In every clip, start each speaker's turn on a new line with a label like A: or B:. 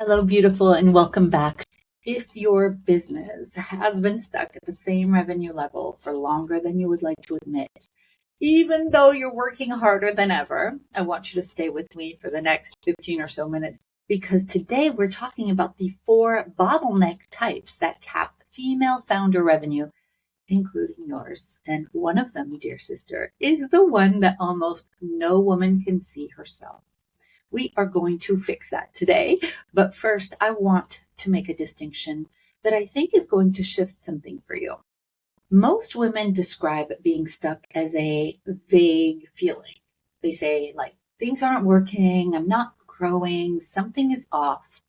A: Hello, beautiful, and welcome back. If your business has been stuck at the same revenue level for longer than you would like to admit, even though you're working harder than ever, I want you to stay with me for the next 15 or so minutes because today we're talking about the 4 bottleneck types that cap female founder revenue, including yours. And one of them, dear sister, is the one that almost no woman can see herself. We are going to fix that today. But first, I want to make a distinction that I think is going to shift something for you. Most women describe being stuck as a vague feeling. They say, like, things aren't working, I'm not growing, something is off.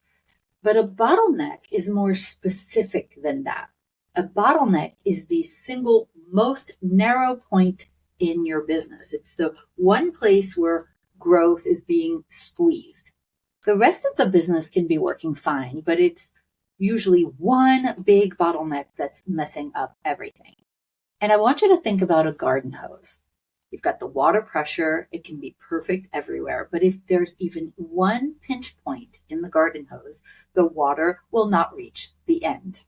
A: But a bottleneck is more specific than that. A bottleneck is the single most narrow point in your business. It's the one place where growth is being squeezed. The rest of the business can be working fine, but it's usually one big bottleneck that's messing up everything. And I want you to think about a garden hose. You've got the water pressure. It can be perfect everywhere. But if there's even one pinch point in the garden hose, the water will not reach the end.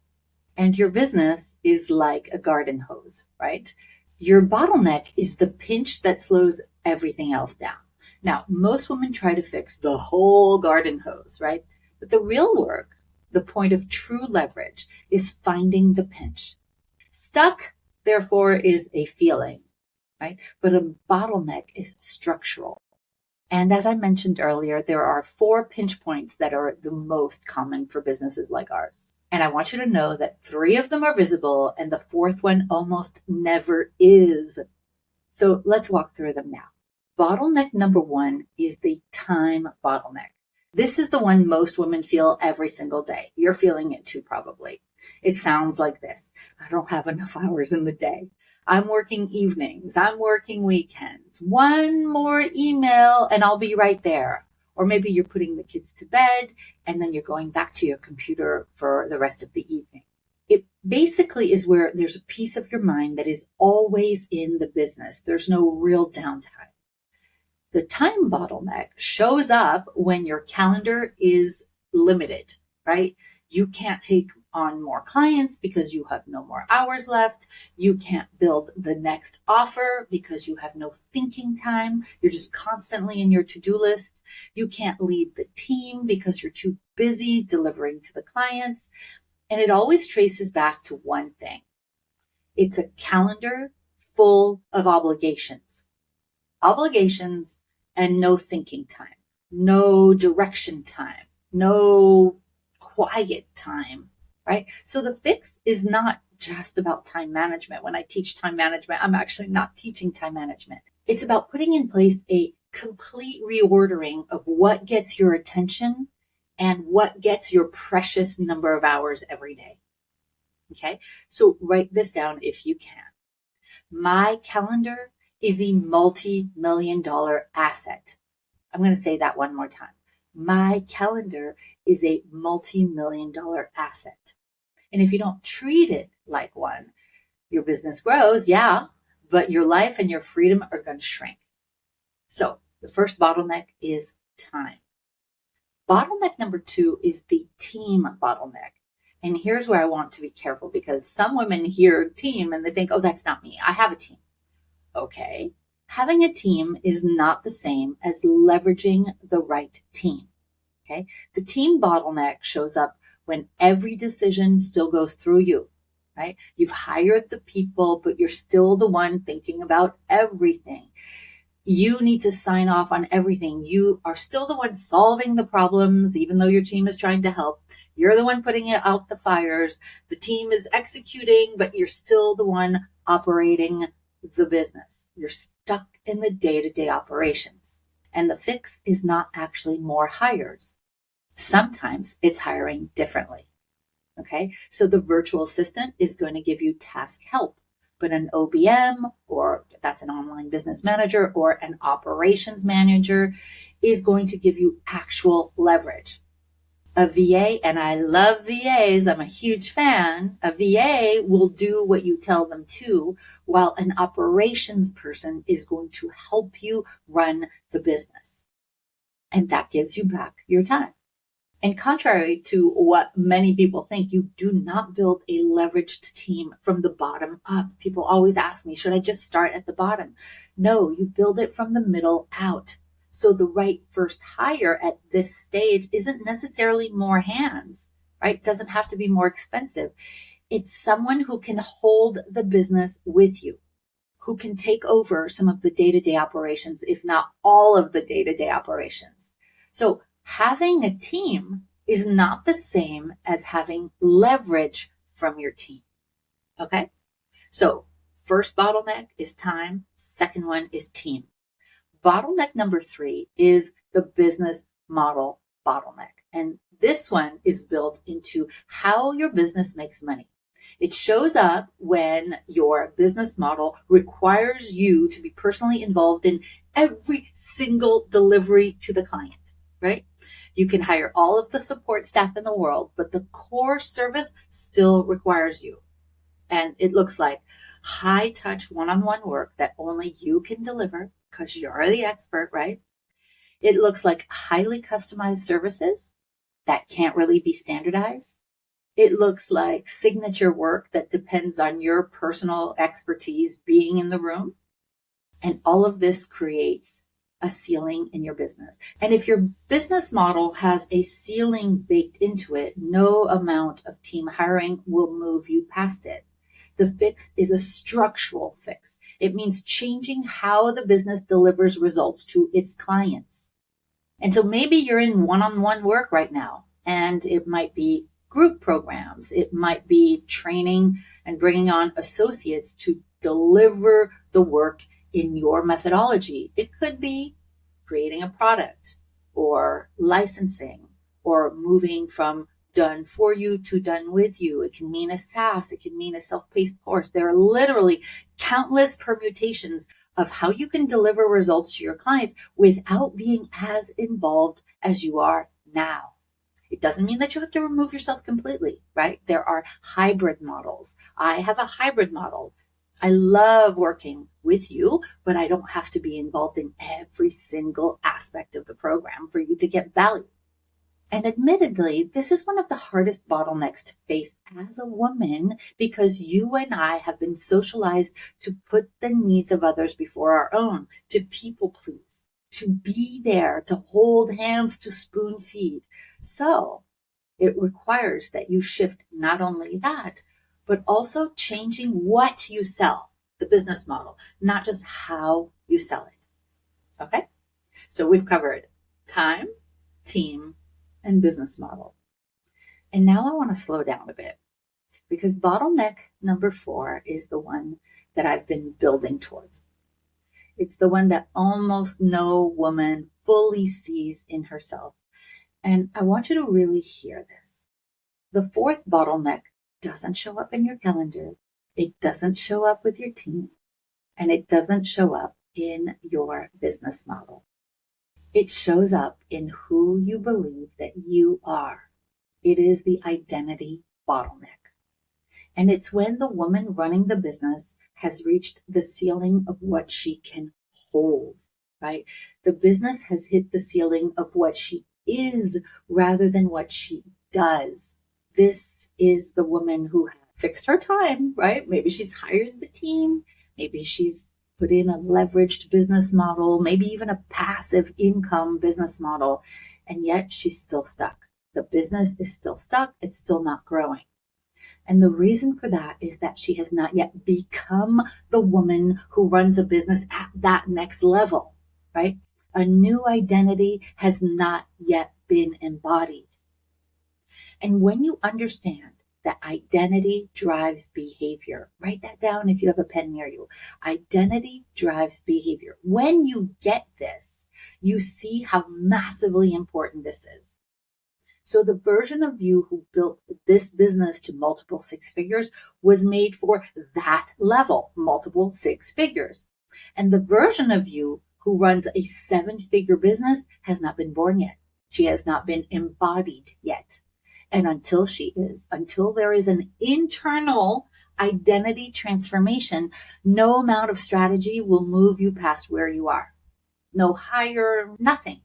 A: And your business is like a garden hose, right? Your bottleneck is the pinch that slows everything else down. Now, most women try to fix the whole garden hose, right? But the real work, the point of true leverage, is finding the pinch. Stuck, therefore, is a feeling, right? But a bottleneck is structural. And as I mentioned earlier, there are 4 pinch points that are the most common for businesses like ours. And I want you to know that 3 of them are visible and the 4th one almost never is. So let's walk through them now. Bottleneck number 1 is the time bottleneck. This is the one most women feel every single day. You're feeling it too, probably. It sounds like this. I don't have enough hours in the day. I'm working evenings. I'm working weekends. One more email and I'll be right there. Or maybe you're putting the kids to bed and then you're going back to your computer for the rest of the evening. It basically is where there's a piece of your mind that is always in the business. There's no real downtime. The time bottleneck shows up when your calendar is limited, right? You can't take on more clients because you have no more hours left. You can't build the next offer because you have no thinking time. You're just constantly in your to-do list. You can't lead the team because you're too busy delivering to the clients. And it always traces back to one thing. It's a calendar full of obligations. Obligations and no thinking time, no direction time, no quiet time, right? So the fix is not just about time management. When I teach time management, I'm actually not teaching time management. It's about putting in place a complete reordering of what gets your attention and what gets your precious number of hours every day. Okay, so write this down if you can. My calendar is a multi-million-dollar asset. I'm going to say that one more time. My calendar is a multi-million-dollar asset. And if you don't treat it like one, your business grows, yeah, but your life and your freedom are going to shrink. So the first bottleneck is time. Bottleneck number 2 is the team bottleneck. And here's where I want to be careful because some women hear team and they think, oh, that's not me. I have a team. Okay. Having a team is not the same as leveraging the right team. Okay. The team bottleneck shows up when every decision still goes through you, right? You've hired the people, but you're still the one thinking about everything. You need to sign off on everything. You are still the one solving the problems, even though your team is trying to help. You're the one putting out the fires. The team is executing, but you're still the one operating the business. You're stuck in the day-to-day operations. And the fix is not actually more hires. Sometimes it's hiring differently. Okay, so the virtual assistant is going to give you task help, but an OBM, or that's an online business manager, or an operations manager is going to give you actual leverage. A VA, and I love VAs, I'm a huge fan, a VA will do what you tell them to, while an operations person is going to help you run the business. And that gives you back your time. And contrary to what many people think, you do not build a leveraged team from the bottom up. People always ask me, should I just start at the bottom? No, you build it from the middle out. So the right first hire at this stage isn't necessarily more hands, right? It doesn't have to be more expensive. It's someone who can hold the business with you, who can take over some of the day-to-day operations, if not all of the day-to-day operations. So having a team is not the same as having leverage from your team. Okay? So first bottleneck is time. Second one is team. Bottleneck number 3 is the business model bottleneck. And this one is built into how your business makes money. It shows up when your business model requires you to be personally involved in every single delivery to the client, right? You can hire all of the support staff in the world, but the core service still requires you. And it looks like high touch one-on-one work that only you can deliver because you're the expert, right? It looks like highly customized services that can't really be standardized. It looks like signature work that depends on your personal expertise being in the room. And all of this creates a ceiling in your business. And if your business model has a ceiling baked into it, no amount of team hiring will move you past it. The fix is a structural fix. It means changing how the business delivers results to its clients. And so maybe you're in one-on-one work right now, and it might be group programs. It might be training and bringing on associates to deliver the work in your methodology. It could be creating a product or licensing or moving from done for you to done with you. It can mean a SaaS. It can mean a self-paced course. There are literally countless permutations of how you can deliver results to your clients without being as involved as you are now. It doesn't mean that you have to remove yourself completely, right? There are hybrid models. I have a hybrid model. I love working with you, but I don't have to be involved in every single aspect of the program for you to get value. And admittedly, this is one of the hardest bottlenecks to face as a woman because you and I have been socialized to put the needs of others before our own, to people please, to be there, to hold hands, to spoon feed. So it requires that you shift not only that, but also changing what you sell, the business model, not just how you sell it. Okay? So we've covered time, team, and business model. And now I want to slow down a bit because bottleneck number 4 is the one that I've been building towards. It's the one that almost no woman fully sees in herself. And I want you to really hear this. The 4th bottleneck doesn't show up in your calendar. It doesn't show up with your team. And it doesn't show up in your business model. It shows up in who you believe that you are. It is the identity bottleneck. And it's when the woman running the business has reached the ceiling of what she can hold, right? The business has hit the ceiling of what she is rather than what she does. This is the woman who fixed her time, right? Maybe she's hired the team. Maybe she's put in a leveraged business model, maybe even a passive income business model, and yet she's still stuck. The business is still stuck. It's still not growing. And the reason for that is that she has not yet become the woman who runs a business at that next level, right? A new identity has not yet been embodied. And when you understand that identity drives behavior, write that down if you have a pen near you. Identity drives behavior. When you get this, you see how massively important this is. So the version of you who built this business to multiple 6 figures was made for that level, multiple 6 figures. And the version of you who runs a 7-figure business has not been born yet. She has not been embodied yet. And until there is an internal identity transformation, no amount of strategy will move you past where you are. No higher, nothing.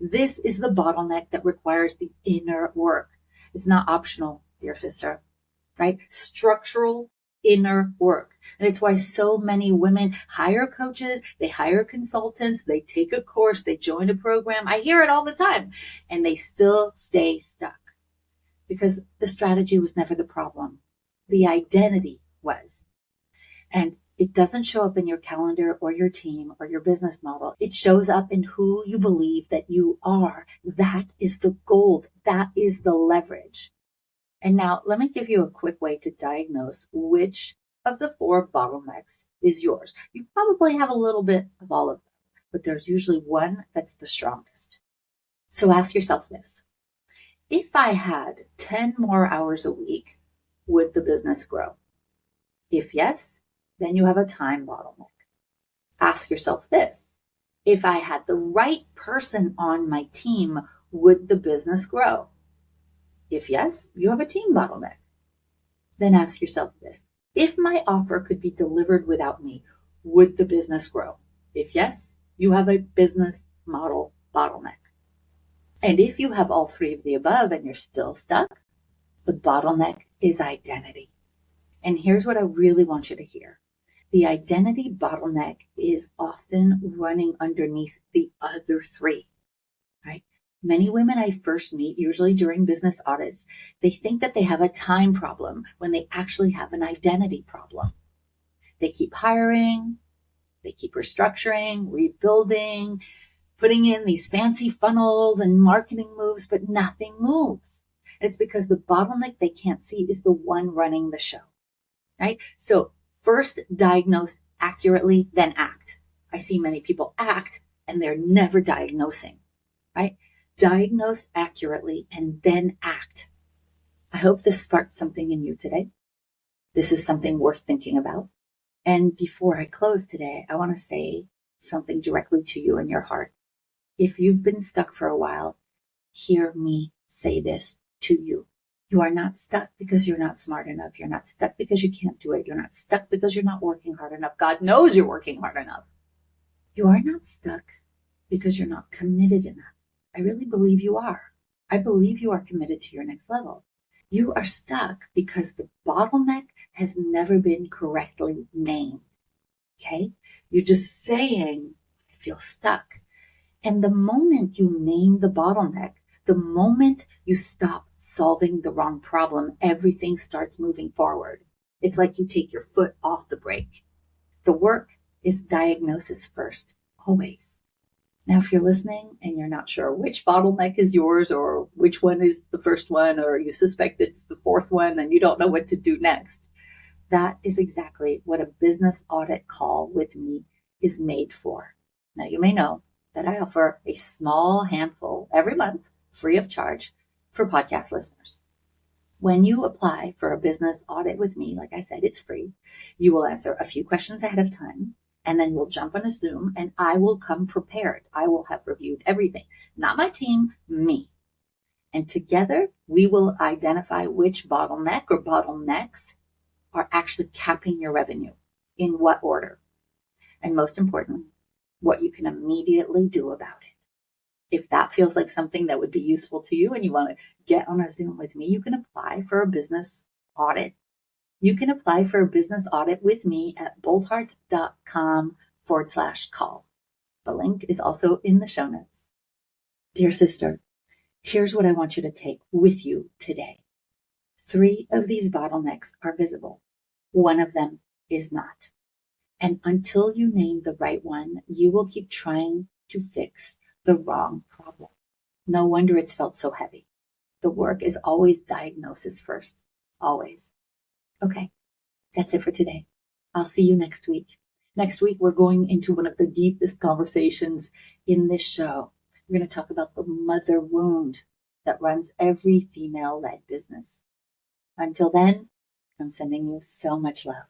A: This is the bottleneck that requires the inner work. It's not optional, dear sister, right? Structural inner work. And it's why so many women hire coaches, they hire consultants, they take a course, they join a program. I hear it all the time, and they still stay stuck because the strategy was never the problem. The identity was. And it doesn't show up in your calendar or your team or your business model. It shows up in who you believe that you are. That is the gold. That is the leverage. And now let me give you a quick way to diagnose which of the 4 bottlenecks is yours. You probably have a little bit of all of them, but there's usually one that's the strongest. So ask yourself this. If I had 10 more hours a week, would the business grow? If yes, then you have a time bottleneck. Ask yourself this. If I had the right person on my team, would the business grow? If yes, you have a team bottleneck. Then ask yourself this. If my offer could be delivered without me, would the business grow? If yes, you have a business model bottleneck. And if you have all 3 of the above and you're still stuck, the bottleneck is identity. And here's what I really want you to hear. The identity bottleneck is often running underneath the other 3, right? Many women I first meet, usually during business audits, they think that they have a time problem when they actually have an identity problem. They keep hiring, they keep restructuring, rebuilding, putting in these fancy funnels and marketing moves, but nothing moves. And it's because the bottleneck they can't see is the one running the show, right? So first diagnose accurately, then act. I see many people act and they're never diagnosing, right? Diagnose accurately and then act. I hope this sparked something in you today. This is something worth thinking about. And before I close today, I want to say something directly to you in your heart. If you've been stuck for a while, hear me say this to you. You are not stuck because you're not smart enough. You're not stuck because you can't do it. You're not stuck because you're not working hard enough. God knows you're working hard enough. You are not stuck because you're not committed enough. I really believe you are. I believe you are committed to your next level. You are stuck because the bottleneck has never been correctly named. Okay? You're just saying, I feel stuck. And the moment you name the bottleneck, the moment you stop solving the wrong problem, everything starts moving forward. It's like you take your foot off the brake. The work is diagnosis first, always. Now, if you're listening and you're not sure which bottleneck is yours or which one is the first one, or you suspect it's the 4th one and you don't know what to do next, that is exactly what a business audit call with me is made for. Now, you may know that I offer a small handful every month, free of charge, for podcast listeners. When you apply for a business audit with me, like I said, it's free. You will answer a few questions ahead of time, and then we'll jump on a Zoom and I will come prepared. I will have reviewed everything, not my team, me. And together we will identify which bottleneck or bottlenecks are actually capping your revenue, in what order, and most importantly, what you can immediately do about it. If that feels like something that would be useful to you and you want to get on a Zoom with me, you can apply for a business audit. You can apply for a business audit with me at boldheart.com/call. The link is also in the show notes. Dear sister, here's what I want you to take with you today. 3 of these bottlenecks are visible. 1 of them is not. And until you name the right one, you will keep trying to fix the wrong problem. No wonder it's felt so heavy. The work is always diagnosis first. Always. Okay, that's it for today. I'll see you next week. Next week, we're going into one of the deepest conversations in this show. We're going to talk about the mother wound that runs every female-led business. Until then, I'm sending you so much love.